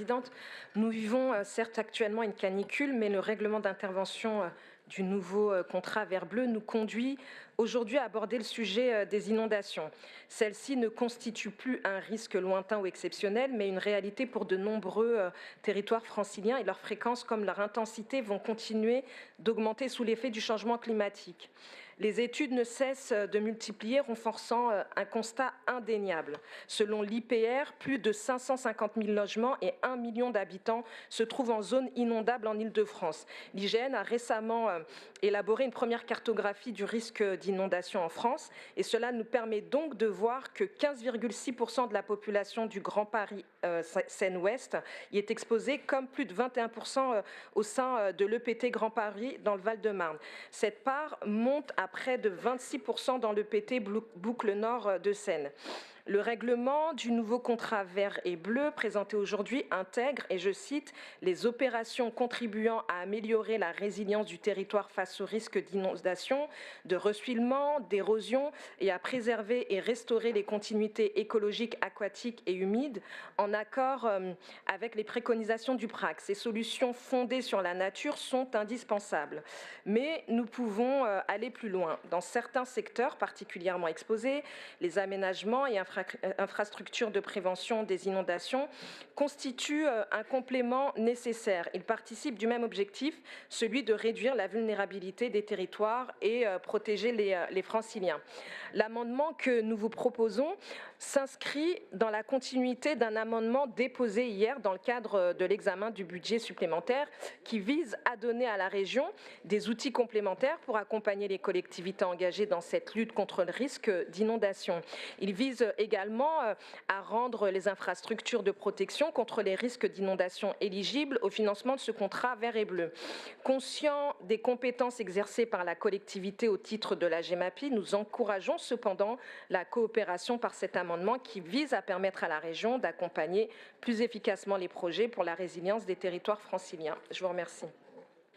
Présidente, nous vivons certes actuellement une canicule, mais le règlement d'intervention du nouveau contrat vert bleu nous conduit aujourd'hui à aborder le sujet des inondations. Celles-ci ne constituent plus un risque lointain ou exceptionnel, mais une réalité pour de nombreux territoires franciliens et leur fréquence comme leur intensité vont continuer d'augmenter sous l'effet du changement climatique. Les études ne cessent de multiplier, renforçant un constat indéniable. Selon l'IPR, plus de 550 000 logements et 1 million d'habitants se trouvent en zone inondable en Île-de-France. L'IGN a récemment élaboré une première cartographie du risque d'inondation en France et cela nous permet donc de voir que 15,6% de la population du Grand Paris Seine-Ouest y est exposée, comme plus de 21% au sein de l'EPT Grand Paris dans le Val-de-Marne. Cette part monte à près de 26% dans l'EPT Boucle Nord de Seine. Le règlement du nouveau contrat vert et bleu présenté aujourd'hui intègre, et je cite, « les opérations contribuant à améliorer la résilience du territoire face au risque d'inondation, de ressouillement, d'érosion et à préserver et restaurer les continuités écologiques, aquatiques et humides en accord avec les préconisations du PRAC. Ces solutions fondées sur la nature sont indispensables. Mais nous pouvons aller plus loin. Dans certains secteurs particulièrement exposés, les aménagements et infrastructures de prévention des inondations constituent un complément nécessaire. Ils participent du même objectif, celui de réduire la vulnérabilité des territoires et protéger les franciliens. L'amendement que nous vous proposons s'inscrit dans la continuité d'un amendement déposé hier dans le cadre de l'examen du budget supplémentaire qui vise à donner à la région des outils complémentaires pour accompagner les collectivités engagées dans cette lutte contre le risque d'inondation. Il vise également à rendre les infrastructures de protection contre les risques d'inondation éligibles au financement de ce contrat vert et bleu. Conscient des compétences exercées par la collectivité au titre de la GEMAPI, nous encourageons cependant la coopération par cet amendement qui vise à permettre à la région d'accompagner plus efficacement les projets pour la résilience des territoires franciliens. Je vous remercie.